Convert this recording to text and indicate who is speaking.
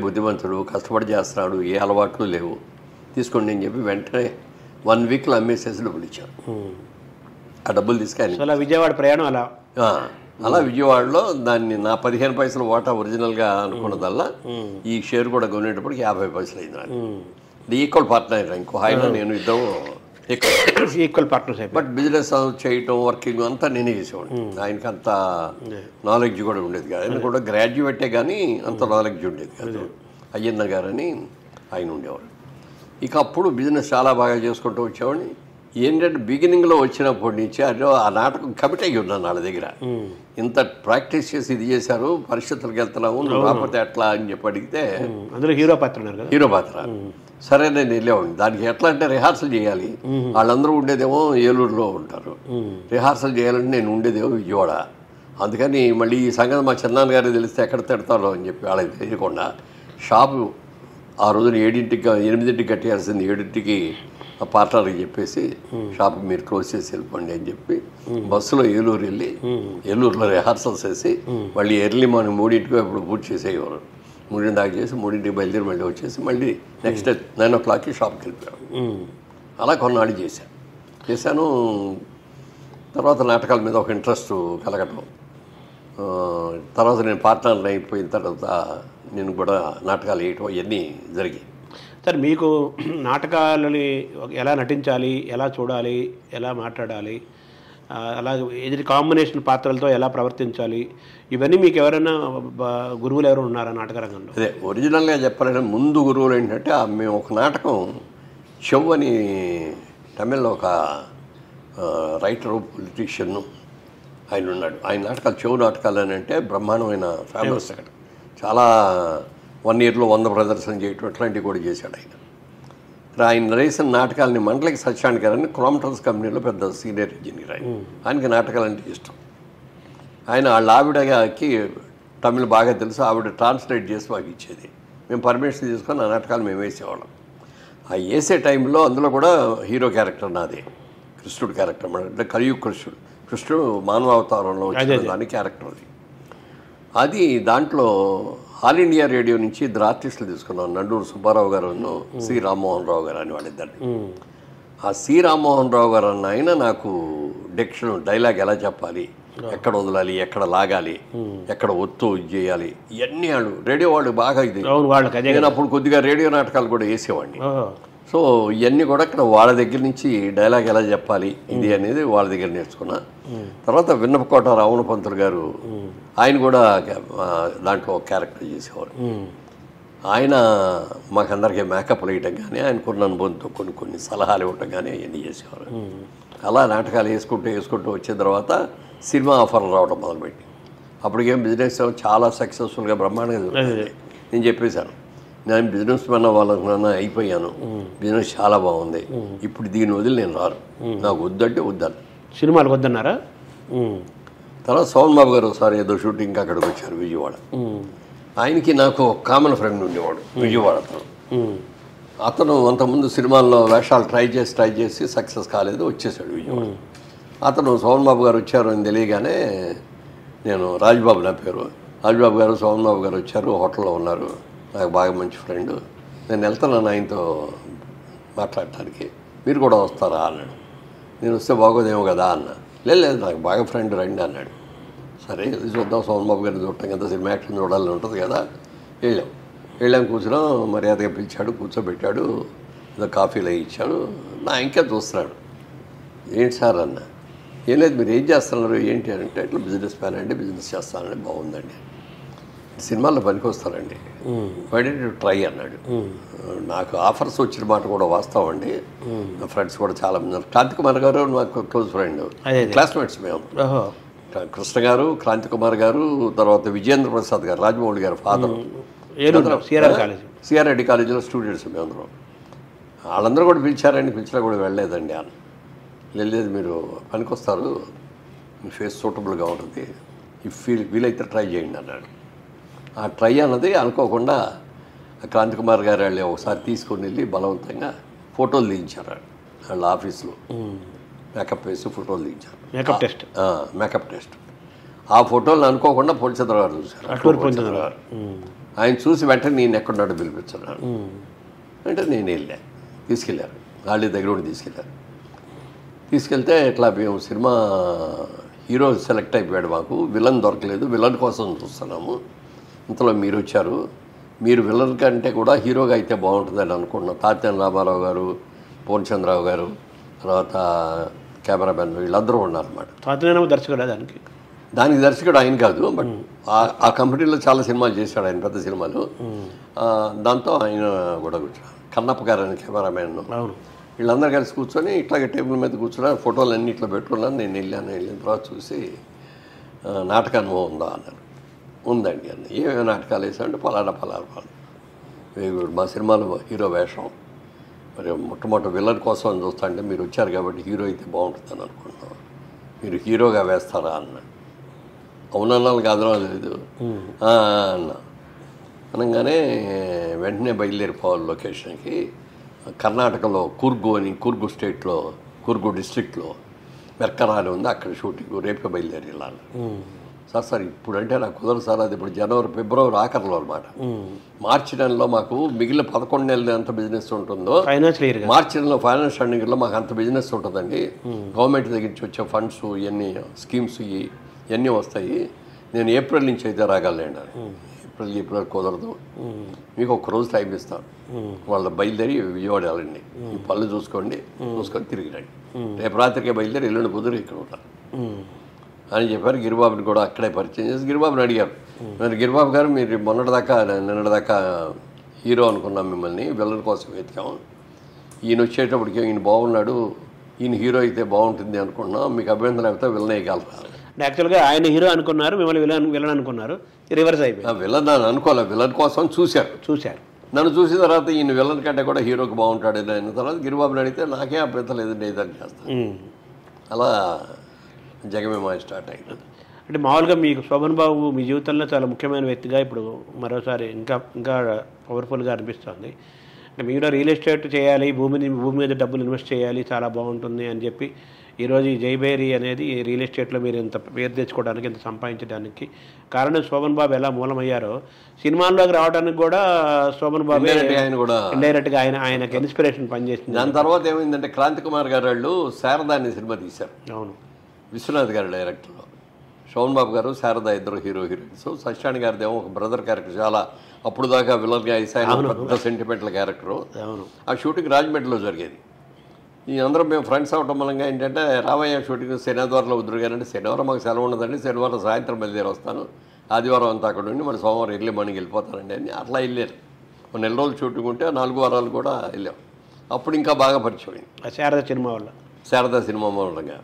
Speaker 1: బుద్ధిమంతుడు, కష్టపడి చేస్తున్నాడు, ఏ అలవాట్లు లేవు, తీసుకోండి అని చెప్పి వెంటనే 1 వీక్లో అమ్మేసేసి డబ్బులు ఇచ్చాను. ఆ డబ్బులు తీసుకొని
Speaker 2: అలా విజయవాడ ప్రయాణం
Speaker 1: అలా విజయవాడలో దాన్ని నా 15 పైసలు వాటా ఒరిజినల్గా అనుకున్నదల్లా ఈ షేర్ కూడా కొనేటప్పటికి 50 పైసలు అయింది నాకు. ఈక్వల్ పార్ట్నర్, ఇంకో ఆయన నేను ఇద్దరు
Speaker 2: ఈక్వల్ పార్ట్నర్స్.
Speaker 1: బట్ బిజినెస్ చేయటం, వర్కింగ్ అంతా నేనే చేసేవాడిని. ఆయనకి అంత నాలెడ్జ్ కూడా ఉండేది కాదు. ఆయన కూడా గ్రాడ్యుయేటే కానీ అంత నాలెడ్జ్ ఉండేది కాదు. అయ్యన్న గారని ఆయన ఉండేవాడు. ఇక అప్పుడు బిజినెస్ చాలా బాగా చేసుకుంటూ వచ్చేవాడిని. ఏంటంటే బిగినింగ్లో వచ్చినప్పటి నుంచి ఆ నాటకం కమిట్ అయ్యి ఉన్నాను వాళ్ళ దగ్గర. ఇంత ప్రాక్టీస్ చేసి ఇది చేశారు, పరిస్థితులకు వెళ్తున్నాము, నువ్వు రాకపోతే ఎట్లా అని చెప్పి అడిగితే
Speaker 2: అందులో హీరో పాత్ర
Speaker 1: సరే నేను వెళ్ళేవాడిని. దానికి ఎట్లా అంటే రిహార్సల్ చేయాలి. వాళ్ళందరూ ఉండేదేమో ఏలూరులో ఉంటారు, రిహార్సల్ చేయాలంటే నేను ఉండేదేమో విజయవాడ. అందుకని మళ్ళీ ఈ సంగతి మా చిన్నాన్న గారికి తెలిస్తే ఎక్కడ తిడతారో అని చెప్పి వాళ్ళకి తెలియకుండా షాపు ఆ రోజున 8ంటికి కట్టేయాల్సింది 7ంటికి ఆ పార్ట్నర్కి చెప్పేసి షాప్ మీరు క్లోజ్ చేసి వెళ్ళిపోండి అని చెప్పి బస్సులో ఏలూరు వెళ్ళి ఏలూరులో రిహార్సల్స్ వేసి మళ్ళీ ఎర్లీ మార్నింగ్ 3ంటికి ఎప్పుడు పూర్తి చేసేవారు. 3 దాకా చేసి 3ంటికి బయలుదేరి మళ్ళీ వచ్చేసి మళ్ళీ నెక్స్ట్ డే 9 o'clockకి షాప్కి వెళ్ళిపోయాను. అలా కొన్నాళ్ళు చేశాను. తర్వాత నాటకాల మీద ఒక ఇంట్రెస్ట్ కలగటం, తర్వాత నేను పార్ట్నర్ అయిపోయిన తర్వాత నేను కూడా నాటకాలు వేయటం ఇవన్నీ జరిగాయి.
Speaker 2: సార్, మీకు నాటకాలని ఎలా నటించాలి, ఎలా చూడాలి, ఎలా మాట్లాడాలి, అలా ఎదుటి కాంబినేషన్ పాత్రలతో ఎలా ప్రవర్తించాలి, ఇవన్నీ మీకు ఎవరైనా గురువులు ఎవరు ఉన్నారా నాటక రంగంలో?
Speaker 1: అదే ఒరిజినల్గా చెప్పాలంటే ముందు గురువులు ఏంటంటే మేము ఒక నాటకం చెవ్ అని తమిళ్లో ఒక రైటరు, పొలిటీషియన్ ఆయన ఉన్నాడు. ఆయన నాటకాలు చెవు నాటకాలు అని అంటే బ్రహ్మాండమైన ఫేమస్. అక్కడ చాలా 1 yearలో 100 ప్రదర్శన చేయటం అట్లాంటివి కూడా చేశాడు ఆయన. ఆయన వేసిన నాటకాలని మండలికి సత్యాన్ని గారని క్రోమ్టన్స్ కంపెనీలో పెద్ద సీనియర్ ఇంజనీర్ ఆయనకి నాటకాలు అంటే ఇష్టం. ఆయన వాళ్ళ ఆవిడకి తమిళ్ బాగా తెలుసు, ఆవిడ ట్రాన్స్లేట్ చేసి మాకు ఇచ్చేది. మేము పర్మిషన్ తీసుకొని ఆ నాటకాలు మేము వేసేవాళ్ళం. ఆ వేసే టైంలో అందులో కూడా హీరో క్యారెక్టర్ నాది, కృష్ణుడు క్యారెక్టర్ అంటే కలియుగ కృష్ణుడు మానవావతారంలో వచ్చిన దాని క్యారెక్టర్ అది. దాంట్లో ఆల్ ఇండియా రేడియో నుంచి ఇద్దరు ఆర్టిస్టులు తీసుకున్నాను, నండూరు సుబ్బారావు గారు, సి రామ్మోహన్ రావు గారు అని వాళ్ళిద్దరిని. ఆ సి రామ్మోహన్ రావు గారు అన్న ఆయన నాకు డైలాగ్ ఎలా చెప్పాలి, ఎక్కడ వదలాలి, ఎక్కడ లాగాలి, ఎక్కడ ఒత్తు చేయాలి, ఇవన్నీ వాళ్ళు రేడియో వాళ్ళు బాగా ఇది. నేను అప్పుడు కొద్దిగా రేడియో నాటకాలు కూడా వేసేవాడిని. సో ఇవన్నీ కూడా ఇక్కడ వాళ్ళ దగ్గర నుంచి డైలాగ్ ఎలా చెప్పాలి ఇది అనేది వాళ్ళ దగ్గర నేర్చుకున్నా. తర్వాత విన్నపకోట రావణ పంతులు గారు, ఆయన కూడా దాంట్లో ఒక క్యారెక్టర్ చేసేవారు. ఆయన మాకందరికీ మేకప్లు వేయటం కానీ, ఆయనకున్న అనుభవంతో కొన్ని సలహాలు ఇవ్వటం కానీ అవన్నీ చేసేవారు. అలా నాటకాలు వేసుకుంటూ వచ్చిన తర్వాత సినిమా ఆఫర్లు రావడం మొదలుపెట్టి అప్పటికేం బిజినెస్ చాలా సక్సెస్ఫుల్గా బ్రహ్మాండంగా జరుగుతుంది. నేను చెప్పేశాను, నేను బిజినెస్ మ్యాన్ అవ్వాలనుకున్నా, అయిపోయాను, బిజినెస్ చాలా బాగుంది, ఇప్పుడు దీని వదిలి నేను రాను, నాకు వద్దంటే వద్దాను.
Speaker 2: సినిమాలు వద్దన్నారా?
Speaker 1: తర్వాత సోమన్ బాబు గారు ఒకసారి ఏదో షూటింగ్కి అక్కడికి వచ్చారు విజయవాడ. ఆయనకి నాకు ఒక కామన్ ఫ్రెండ్ ఉండేవాడు విజయవాడతో. అతను అంతకుముందు సినిమాల్లో వేషాలు ట్రై చేసి సక్సెస్ కాలేదు, వచ్చేసాడు విజయవాడ. అతను సోమన్ బాబు గారు వచ్చారు అని తెలియగానే నేను రాజ్బాబు, నా పేరు రాజ్బాబు గారు, సోమన్ బాబు గారు వచ్చారు, హోటల్లో ఉన్నారు, నాకు బాగా మంచి ఫ్రెండ్, నేను వెళ్తున్నాను ఆయనతో మాట్లాడటానికి, మీరు కూడా వస్తారా అన్నాడు. నేను వస్తే బాగోదేమో కదా అన్నా. లేదు నాకు బాగా ఫ్రెండ్ రండి అన్నాడు. సరే ఇది చూద్దాం, సోమన్ బాబు గారిని చూడటం కదా, సినిమా యాక్షన్ చూడాలని ఉంటుంది కదా. వెళ్ళాం కూర్చున్నాం, మర్యాదగా పిలిచాడు, కూర్చోబెట్టాడు, ఏదో కాఫీలో ఇచ్చాడు. నా ఇంకా చూస్తున్నాడు. ఏంటి సార్ అన్న. ఏం లేదు, మీరు ఏం చేస్తున్నారు ఏంటి అని అంటే, ఇట్లా బిజినెస్ మ్యాన్ అండి, బిజినెస్ చేస్తానండి, బాగుందండి, సినిమాల్లో పనికి వస్తారండి, వై డోంట్ యు ట్రై అన్నాడు. నాకు ఆఫర్స్ వచ్చిన మాట కూడా వాస్తవం అండి. నా ఫ్రెండ్స్ కూడా చాలా మంది ఉన్నారు. క్రాంతికుమార్ గారు నాకు క్లోజ్ ఫ్రెండ్, క్లాస్మేట్స్ మేము. కృష్ణ గారు, క్రాంతికుమార్ గారు, తర్వాత విజయేంద్ర ప్రసాద్ గారు, రాజమౌళి గారు ఫాదర్, సిఆర్రెడ్డి కాలేజీలో స్టూడెంట్స్ మేమందరం. వాళ్ళందరూ కూడా పిలిచినా కూడా వెళ్ళలేదండి అని. లేదు మీరు పనికి వస్తారు, మీ ఫేస్ సూటబుల్గా ఉంటుంది, వీలైతే ట్రై చేయండి అన్నాడు. ఆ ట్రై అన్నది అనుకోకుండా క్రాంతికుమార్ గారు వాళ్ళు ఒకసారి తీసుకొని వెళ్ళి బలవంతంగా ఫోటోలు తీయించారు వాళ్ళ ఆఫీస్లో. మేకప్ వేసి ఫోటోలు తీయించారు, మేకప్ టెస్ట్. ఆ ఫోటోలు అనుకోకుండా పోలీసులు గారు చూశారు. ఆయన చూసి వెంటనే నేను ఎక్కడున్నాడో పిలిపించున్నాను. అంటే నేను వెళ్ళా, తీసుకెళ్ళారు, వాళ్ళ దగ్గర ఉండి తీసుకెళ్తే ఇట్లా మేము సినిమా హీరో సెలెక్ట్ అయిపోయాడు, మాకు విలన్ దొరకలేదు, విలన్ కోసం చూస్తున్నాము, ఇంతలో మీరు వచ్చారు, మీరు విలన్ కంటే కూడా హీరోగా అయితే బాగుంటుందని అనుకున్నాం. తాత్యాన రామారావు గారు, పూర్ణచంద్రరావు గారు, తర్వాత కెమెరామెన్ వీళ్ళందరూ ఉన్నారన్నమాట.
Speaker 2: తాత్యాన దర్శకుడు
Speaker 1: దానికి దర్శకుడు ఆయన కాదు, బట్ ఆ కంపెనీలో చాలా సినిమాలు చేశాడు ఆయన, పెద్ద సినిమాలు. దాంతో ఆయన కూడా కూర్చున్నాడు, కన్నప్ప గారు అని కెమెరామెన్. వీళ్ళందరూ కలిసి కూర్చొని ఇట్లాగే టేబుల్ మీద కూర్చున్నారు, ఫోటోలు అన్నీ ఇట్లా పెట్టుకున్నాను. నేను వెళ్ళిన తర్వాత చూసి నాటక అనుభవం ఉందా అన్నారు. ఉందండి అన్న. ఏమేమి నాటకాలు వేసామంటే పలానా మా సినిమాలో హీరో వేషం, మరి మొట్టమొదటి విలన్ కోసం అని చూస్తా అంటే మీరు వచ్చారు కాబట్టి హీరో అయితే బాగుంటుందని అనుకుంటున్నాం, మీరు హీరోగా వేస్తారా అన్నాడు. అవునన్నాను కాదనో తెలీదు అన్నా. అనగానే వెంటనే బయలుదేరిపోవాలి లొకేషన్కి. కర్ణాటకలో కూర్గు స్టేట్లో, కూర్గు డిస్ట్రిక్ట్లో మెర్కరాని ఉంది, అక్కడ షూటింగ్ రేపే బయలుదేరి వెళ్ళాలి. సార్ ఇప్పుడంటే నాకు కుదరదు సార్, అది ఇప్పుడు జనవరి ఫిబ్రవరి ఆఖరిలో అనమాట. మార్చి నెలలో మాకు మిగిలిన 11 నెలలు ఎంత బిజినెస్ ఉంటుందో మార్చి నెలలో ఫైనాన్స్ ఫండింగ్లో మాకు అంత బిజినెస్ ఉంటుందండి. గవర్నమెంట్ దగ్గర నుంచి వచ్చే ఫండ్స్ ఇవన్నీ స్కీమ్స్ ఇవన్నీ వస్తాయి, నేను ఏప్రిల్ నుంచి అయితే రాగలండి. ఏప్రిల్ కుదరదు, మీకు ఒక రోజు టైం ఇస్తాను, వాళ్ళు బయలుదేరి విజయవాడ వెళ్ళండి, ఈ పళ్ళు చూసుకొని తిరిగి రండి, రేపు రాత్రికే బయలుదేరి ఎల్లుండి కుదిరి ఇక్కడ ఉంటారు అని చెప్పారు. గిరిబాబుని కూడా అక్కడే పరిచయం చేసి గిరిబాబుని అడిగారు, మరి గిరిబాబు గారు మీరు నిన్నటిదాకా హీరో అనుకున్నాం, మిమ్మల్ని విలన్ కోసం వెతికాము, ఈయన వచ్చేటప్పటికి ఈయన బాగున్నాడు, ఈయన హీరో అయితే బాగుంటుంది అనుకున్నాం, మీకు అభ్యంతరం అయితే విలన్ వేయగలరా?
Speaker 2: యాక్చువల్గా ఆయన హీరో అనుకున్నారు, మిమ్మల్ని విలన్ అనుకున్నారు, రివర్స్ అయిపోయింది.
Speaker 1: విలన్ నన్ను అనుకోలే, విలన్ కోసం చూశారు. నన్ను చూసిన తర్వాత ఈయన విలన్ కంటే కూడా హీరోకి బాగుంటాడు అయిన తర్వాత గిరిబాబుని అడిగితే నాకే అభ్యంతరం లేదండి ఏదని చేస్తాను. అలా జగమేమా స్టార్ట్ అయింది.
Speaker 2: అంటే మామూలుగా మీకు శోభన్ బాబు మీ జీవితంలో చాలా ముఖ్యమైన వ్యక్తిగా ఇప్పుడు మరోసారి ఇంకా పవర్ఫుల్గా అనిపిస్తుంది. అంటే మీరు రియల్ ఎస్టేట్ చేయాలి, భూమి మీద డబ్బులు ఇన్వెస్ట్ చేయాలి, చాలా బాగుంటుంది అని చెప్పి ఈరోజు ఈ జైబేరి అనేది రియల్ ఎస్టేట్లో మీరు ఇంత పేరు తెచ్చుకోవడానికి, ఇంత సంపాదించడానికి కారణం శోభన్ బాబు ఎలా మూలమయ్యారో సినిమాల్లోకి రావడానికి కూడా శోభన్ బాబు ఇండైరెక్ట్గా ఆయనకి ఇన్స్పిరేషన్ పనిచేసింది.
Speaker 1: దాని తర్వాత ఏమైందంటే క్రాంతి కుమార్ గారు వాళ్ళు శారదా అనే సినిమా తీశారు.
Speaker 2: అవును,
Speaker 1: విశ్వనాథ్ గారు డైరెక్టర్లో, శోభన్ బాబు గారు శారదా ఇద్దరు హీరోయిన్స్. సత్యాని గారిది ఏమో ఒక బ్రదర్ క్యారెక్టర్, చాలా అప్పుడు దాకా విలన్గా వేసాను, పెద్ద సెంటిమెంటల్ క్యారెక్టరు. ఆ షూటింగ్ రాజమండ్రిలో జరిగేది. ఈ అందరం మేము ఫ్రెండ్స్ అవటం మూలంగా ఏంటంటే రామయ్య షూటింగ్ శనివారంలో వదురుగానంటే శనివారం మాకు సెలవు ఉండదండి, శనివారం సాయంత్రం బయలుదేరి వస్తాను, ఆదివారం అంతా అక్కడ ఉండి మరి సోమవారం ఎర్లీ మార్నింగ్ వెళ్ళిపోతానండి అని అట్లా వెళ్ళారు. ఒక నెల రోజులు షూటింగ్ ఉంటే 4 వారాలు కూడా వెళ్ళాం. అప్పుడు ఇంకా బాగా పరిచయం అయింది
Speaker 2: శారదా సినిమా మూలంగా.